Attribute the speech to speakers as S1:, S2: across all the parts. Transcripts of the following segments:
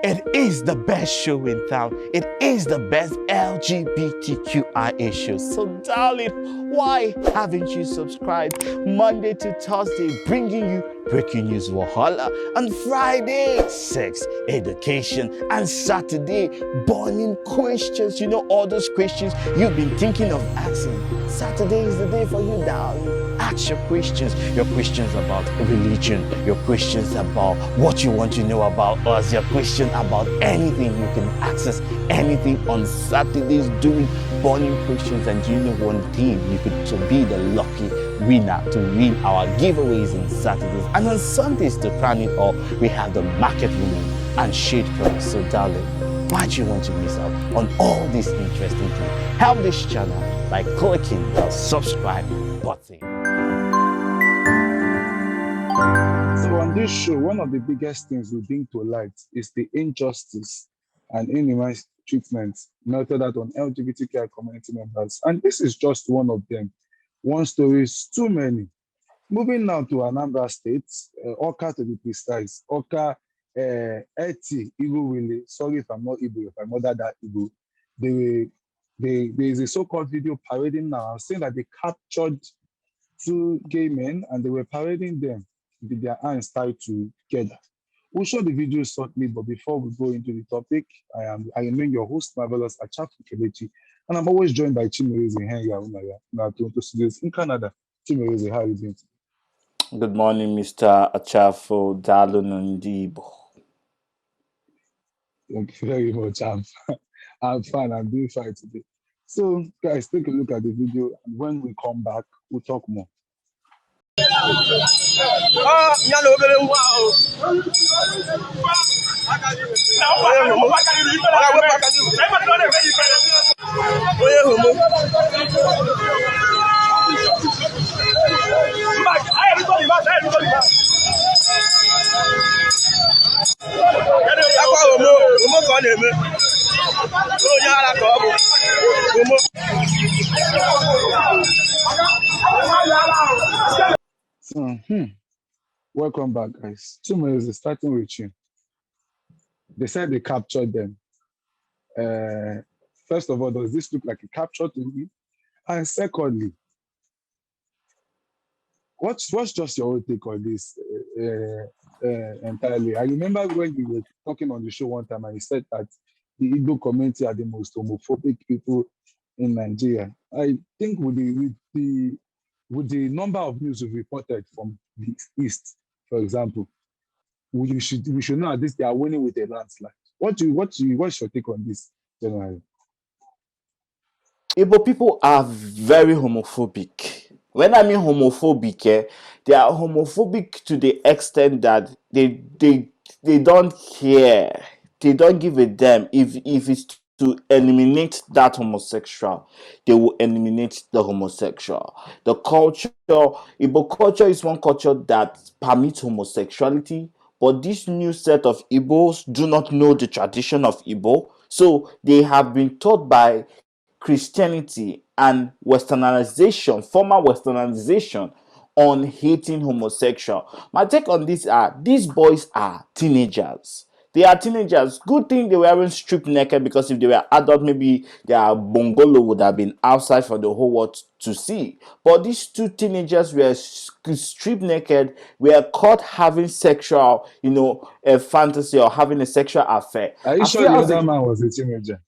S1: It is the best show in town. It is the best LGBTQIA show. So darling, why haven't you subscribed? Monday to Thursday, bringing you breaking news Wahala. On Friday, sex, education. And Saturday, burning questions. You know, all those questions you've been thinking of asking. Saturday is the day for you, darling. Ask your questions about religion, your questions about what you want to know about us, your question about anything. You can access anything on Saturdays doing burning questions. And you know one thing, you could to be the lucky winner to win our giveaways on Saturdays. And on Sundays, to crown it all, we have the market woman and shade price. So darling, why do you want to miss out on all these interesting things? Help this channel by clicking the subscribe button.
S2: So on this show, one of the biggest things we bring to light is the injustice and inhumane treatment meted out on LGBTQI community members. And this is just one of them. One story is too many. Moving now to Anambra State, Oka to be precise, Oka Eti Iruowell. Sorry if I'm not Igbo, if I'm not that Igbo. There is a so-called video parading now saying that they captured two gay men and they were parading them with their hands tied together. We'll show the video shortly, but before we go into the topic, I remain your host, Marvelous Achafu Kelechi, and I'm always joined by Chimereze Henry now to studios in Canada. Chimereze, how are you doing today?
S1: Good morning, Mr. Achafu Dalunundibo.
S2: Thank you very much. I'm fine. I'm doing fine today. So, guys, take a look at the video, and when we come back, we'll talk more. So, welcome back, guys. Chimereze, starting with you. They said they captured them. First of all, does this look like a capture to me? And secondly, what's just your own take on this entirely? I remember when you were talking on the show one time and you said that the Igbo community are the most homophobic people in Nigeria. I think with the number of news we've reported from the East, for example, we should know at least they are winning with a landslide. What's your take on this, generally?
S1: Igbo people are very homophobic. When I mean homophobic, they are homophobic to the extent that they don't care. They don't give a damn if it's to eliminate that homosexual, they will eliminate the homosexual. The culture, Igbo culture is one culture that permits homosexuality, but this new set of Igbos do not know the tradition of Igbo, so they have been taught by Christianity and westernization, former westernization, on hating homosexual. My take on this are these boys are teenagers. They are teenagers. Good thing they weren't stripped naked, because if they were adult, maybe their bungalow would have been outside for the whole world to see. But these two teenagers were stripped naked, were caught having sexual, a fantasy or having a sexual affair.
S2: Are you sure the other man was a teenager?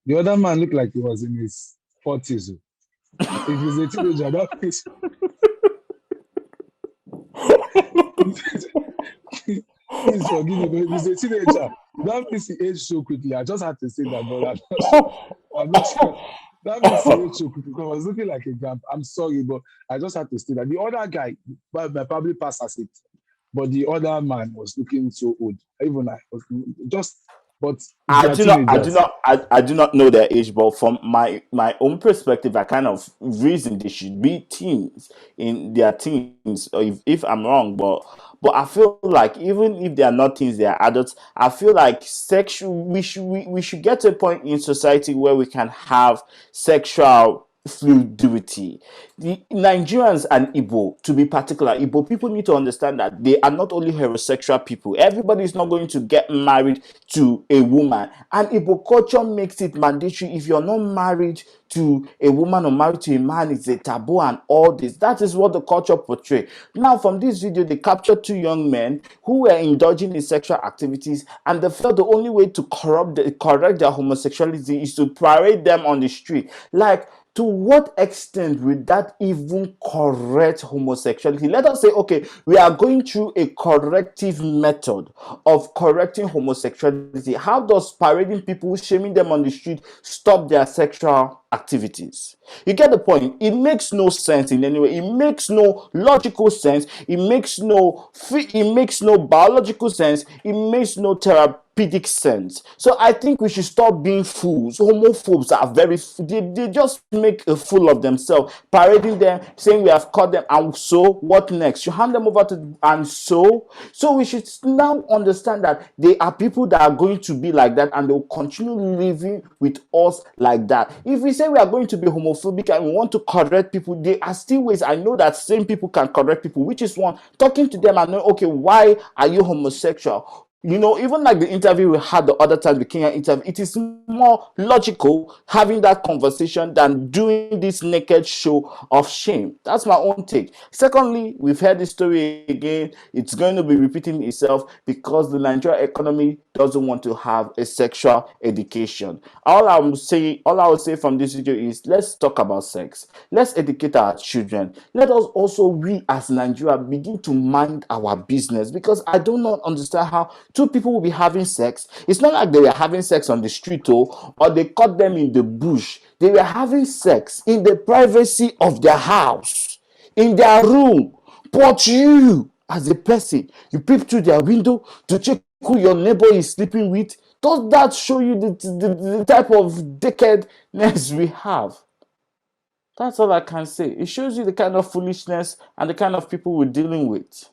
S2: The other man looked like he was in his 40s. If he's a teenager, that means... Please forgive me, but if he's a teenager, that means he aged so quickly. I just had to say that, but I'm not sure. That means he aged so quickly because I was looking like a gap. I'm sorry, but I just had to say that. The other guy probably passed as it, but the other man was looking so old. Even I was just... But
S1: I do not know their age, but from my own perspective, I kind of reason they should be teens in their teens. Or if I'm wrong, but I feel like even if they are not teens, they are adults. I feel like we should get to a point in society where we can have sexual fluidity. The Nigerians and Igbo, to be particular, Igbo people need to understand that they are not only heterosexual people. Everybody is not going to get married to a woman, and Igbo culture makes it mandatory. If you're not married to a woman or married to a man, it's a taboo and all this. That is what the culture portrays. Now, from this video, they captured two young men who were indulging in sexual activities, and they felt the only way to correct their homosexuality is to parade them on the street. Like, to what extent will that even correct homosexuality? Let us say, okay, we are going through a corrective method of correcting homosexuality. How does parading people, shaming them on the street, stop their sexual activities? You get the point. It makes no sense in any way. It makes no logical sense. It makes no biological sense. It makes no therapeutic sense. So I think we should stop being fools. Homophobes are they just make a fool of themselves, parading them, saying we have caught them, and so what next? You hand them over to, and so we should now understand that they are people that are going to be like that, and they will continue living with us like that. If we say we are going to be homophobic and we want to correct people, there are still ways. I know that same people can correct people, which is one, talking to them and know, okay, why are you homosexual? Even like the interview we had the other time, the Kenya interview, it is more logical having that conversation than doing this naked show of shame. That's my own take. Secondly, we've heard this story again. It's going to be repeating itself because the Nigerian economy doesn't want to have a sexual education. All I will say from this video is, let's talk about sex. Let's educate our children. Let us also, we as Nigeria, begin to mind our business, because I do not understand how two people will be having sex. It's not like they were having sex on the street, or they caught them in the bush. They were having sex in the privacy of their house, in their room. But you, as a person, you peep through their window to check who your neighbor is sleeping with. Does that show you the type of decadness we have? That's all I can say. It shows you the kind of foolishness and the kind of people we're dealing with.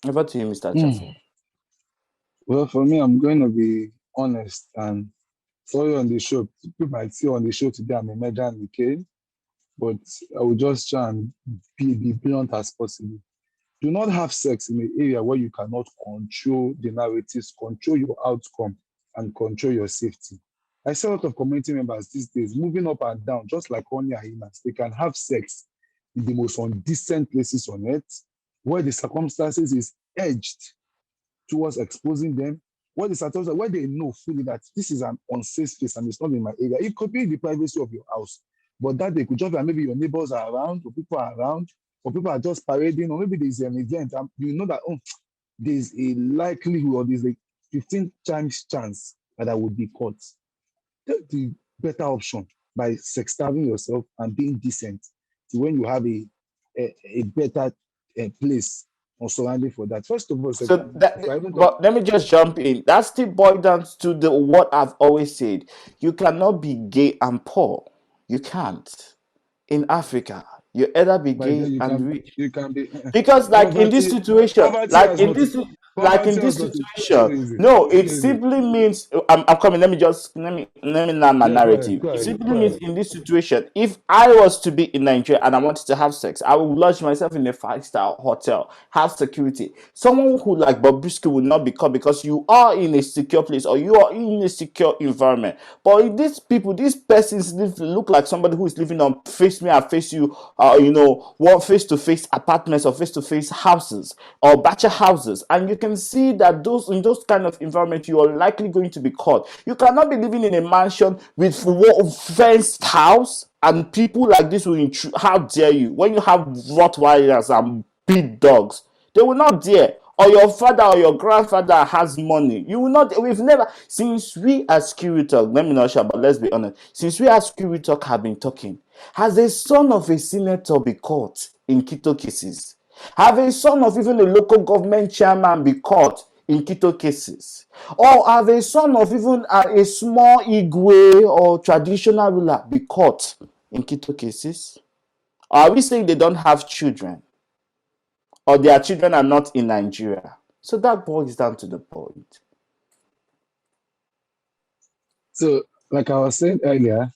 S1: Over to you, Mr. Chaffo.
S2: Well, for me, I'm going to be honest and sorry on the show. People might see on the show today I'm a murder and decay, but I will just try and be blunt as possible. Do not have sex in an area where you cannot control the narratives, control your outcome, and control your safety. I see a lot of community members these days moving up and down, just like honey hyenas. They can have sex in the most undecent places on earth, where the circumstances is edged towards exposing them, where they know fully that this is an unsafe space and it's not in my area. It could be in the privacy of your house, but that they could just be maybe your neighbors are around, or people are around, or people are just parading, or maybe there's an event and you know that there's a likelihood, or there's a 15 times chance that I would be caught. Take the better option by sex-starving yourself and being decent to when you have a better place or surrounding for that. First of all,
S1: But let me just jump in. That still boils down to what I've always said. You cannot be gay and poor. You can't. In Africa, you either be gay and rich.
S2: You can be
S1: Because like in this situation, no, it simply means I'm coming. Let me learn my narrative. It simply means in this situation, if I was to be in Nigeria and I wanted to have sex, I would lodge myself in a 5-star hotel, have security. Someone who like Bobrisky would not be caught because you are in a secure place or you are in a secure environment. But these persons look like somebody who is living on face me, I face you, one face-to-face apartments or face-to-face houses or bachelor houses, and you can see that in those kind of environment you are likely going to be caught. You cannot be living in a mansion with fenced house and people like this will intrude. How dare you? When you have Rottweilers and big dogs, they will not dare. Or your father or your grandfather has money, you will not. We've never, since we as Security Talk, let me not share, but let's be honest, since we as Security Talk have been talking, has a son of a senator be caught in Quito cases? Have a son of even a local government chairman be caught in Quito cases? Or have a son of even a small Igwe or traditional ruler be caught in Quito cases? Or are we saying they don't have children? Or their children are not in Nigeria? So that boils down to the point.
S2: So like I was saying earlier,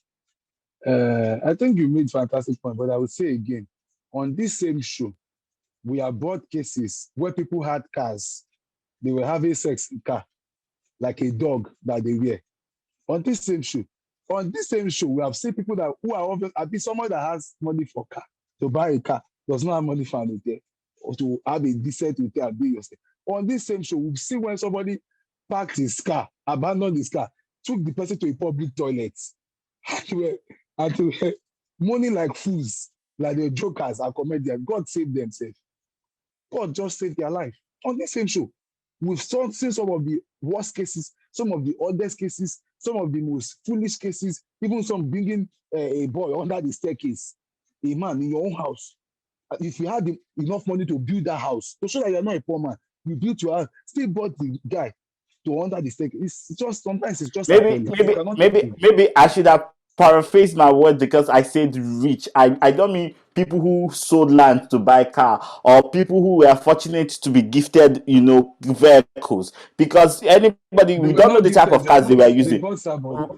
S2: I think you made fantastic point, but I would say again, on this same show, we have brought cases where people had cars, they were having sex in car, like a dog that they wear. On this same show, on this same show, we have seen people that who are obvious, I think someone that has money for car to buy a car does not have money for an hotel or to have a decent hotel and be yourself. On this same show, we've seen when somebody parked his car, abandoned his car, took the person to a public toilet, and were, and were mourning like fools, like they're jokers and comedians. God save themselves. God just saved their life. On the same show, we've seen some of the worst cases, some of the oddest cases, some of the most foolish cases, even some bringing a boy under the staircase, a man in your own house. If you had enough money to build that house, to show that you're not a poor man, you built your house, still bought the guy to under the staircase. It's just sometimes it's just
S1: Maybe,
S2: appalling. You
S1: maybe,
S2: cannot take
S1: maybe,
S2: it.
S1: maybe I should have paraphrased my word because I said rich. I don't mean people who sold land to buy car or people who were fortunate to be gifted, vehicles. Because anybody,
S2: They
S1: we
S2: were
S1: don't know
S2: not
S1: the type
S2: gifted,
S1: of cars they were
S2: they
S1: using.
S2: bought somebody.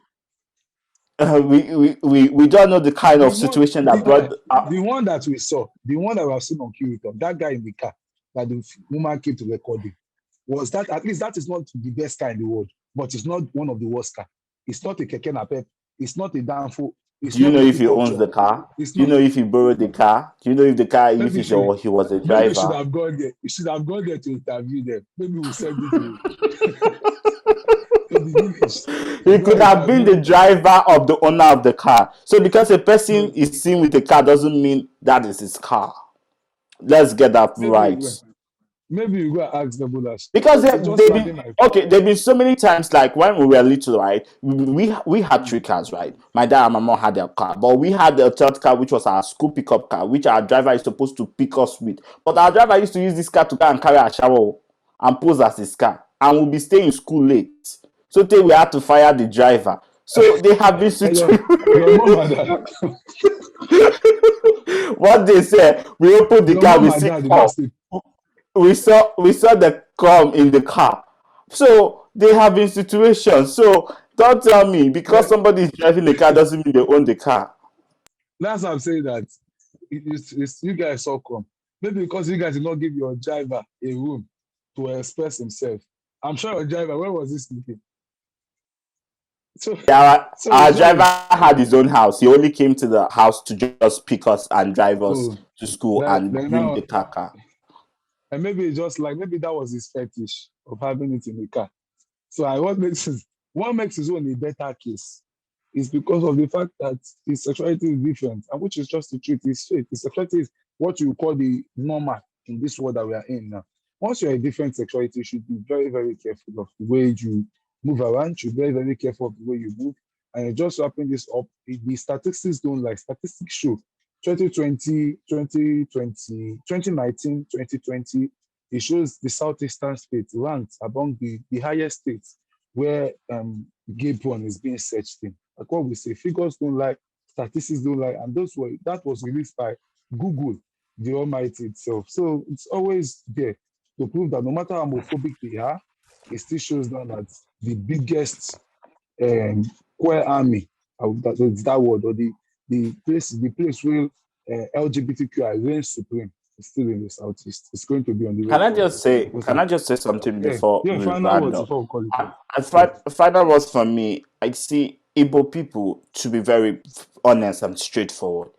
S1: We don't know the kind
S2: The
S1: of
S2: one,
S1: situation that brought.
S2: the one that we saw, the one that we have seen on Curator, that guy in the car that the woman came to recording, was that at least that is not the best car in the world, but it's not one of the worst car. It's not a keke napep. It's not a danfo.
S1: Do
S2: It's
S1: you
S2: not
S1: know
S2: a
S1: if he
S2: pickup
S1: owns
S2: truck.
S1: the car?
S2: It's
S1: Do you
S2: not.
S1: know if he borrowed the car? Do you know if the car, if
S2: Maybe
S1: he's
S2: should
S1: or he was a
S2: maybe should
S1: driver?
S2: have gone there. You should have gone there to interview them. Maybe we'll send you to the village.
S1: He
S2: Go
S1: could
S2: and
S1: have been
S2: interview.
S1: the driver of the owner of the car. So because a person
S2: No,
S1: is seen with a car doesn't mean that is his car. Let's get that
S2: maybe
S1: right.
S2: maybe you go and ask them that.
S1: Because
S2: So just
S1: they've been
S2: landing like
S1: okay. There've been so many times, like when we were little, right? We had three cars, right? My dad and my mom had their car, but we had the third car, which was our school pickup car, which our driver is supposed to pick us with. But our driver used to use this car to go and carry our shower and pose as his car, and we'll be staying in school late. So then we had to fire the driver. So they have been
S2: and your mom and dad,
S1: what they said. We opened the
S2: your
S1: car,
S2: mom
S1: we
S2: and
S1: see
S2: dad,
S1: come.
S2: that's it.
S1: We saw the crumb in the car. So they have been situations. So don't tell me because
S2: That,
S1: somebody is driving the car doesn't mean they own the car.
S2: that's what I'm saying that it's you guys so come. Maybe because you guys did not give your driver a room to express himself. I'm sure your driver, where was he sleeping? So so
S1: Our
S2: it's
S1: driver
S2: always
S1: had his own house. He only came to the house to just pick us and drive us
S2: oh
S1: to school
S2: that
S1: and
S2: then
S1: bring
S2: now
S1: the car.
S2: and maybe it's just like maybe that was his fetish of having it in the car. So what makes his own a better case is because of the fact that his sexuality is different, and which is just the truth. His faith, his sexuality is what you call the normal in this world that we are in now. Once you're a different sexuality, you should be very, very careful of the way you move around. You should be very, very careful of the way you move. And it just wrapping this up, the statistics don't like statistics show 2020, 2020, 2019, 2020. It shows the southeastern states ranked among the highest states where gay porn is being searched in. Like what we say, figures don't lie, statistics don't lie, and that was released by Google, the Almighty itself. So it's always there to prove that no matter how homophobic they are, it still shows down that the biggest queer army, that word, or the place where LGBTQI reigns supreme is still in the southeast. It's going to be on the way
S1: Can I
S2: forward.
S1: just say?
S2: What's
S1: Can
S2: up?
S1: I just say something
S2: Yeah,
S1: before
S2: yeah.
S1: we
S2: Final
S1: round
S2: words
S1: up?
S2: before we call it off. Yeah.
S1: Final words for me. I see Igbo people to be very honest and straightforward.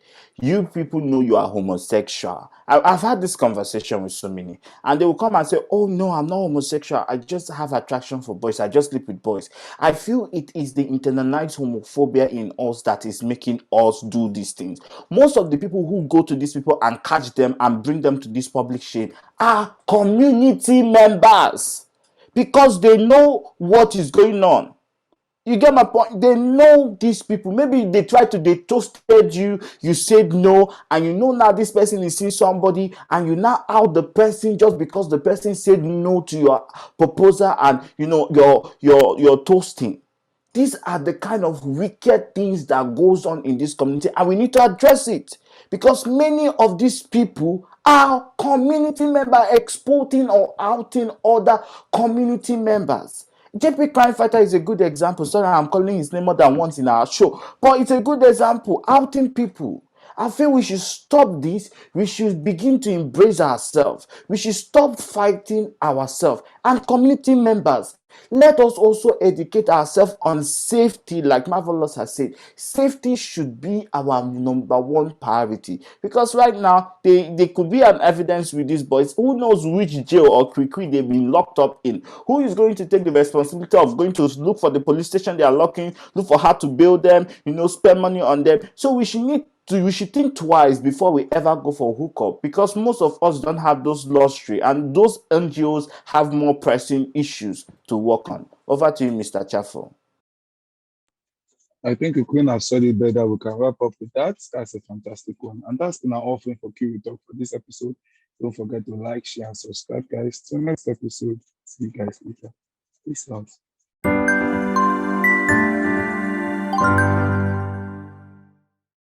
S1: You people know you are homosexual. I've had this conversation with so many, and they will come and say, "Oh no, I'm not homosexual. I just have attraction for boys. I just sleep with boys." I feel it is the internalized homophobia in us that is making us do these things. Most of the people who go to these people and catch them and bring them to this public shame are community members because they know what is going on. You get my point? They know these people. Maybe they toasted you, you said no, and you know now this person is seeing somebody, and you now out the person just because the person said no to your proposal and your toasting. These are the kind of wicked things that goes on in this community, and we need to address it because many of these people are community members exporting or outing other community members. JP Crime Fighter is a good example. Sorry, I'm calling his name more than once in our show, but it's a good example. Outing people. I feel we should stop this. We should begin to embrace ourselves. We should stop fighting ourselves. And community members, let us also educate ourselves on safety, like Marvelous has said. Safety should be our number one priority. Because right now, they could be an evidence with these boys. Who knows which jail or quick they've been locked up in? Who is going to take the responsibility of going to look for the police station they are locking, look for how to bail them, spend money on them? So we should think twice before we ever go for hookup, because most of us don't have those luxury, and those NGOs have more pressing issues to work on. Over to you, Mr. Chaffo.
S2: I think we couldn't have said it better. We can wrap up with that. That's a fantastic one. And that's been our offering for Kiwi Talk for this episode. Don't forget to like, share, and subscribe, guys. Till next episode. See you guys later. Peace out.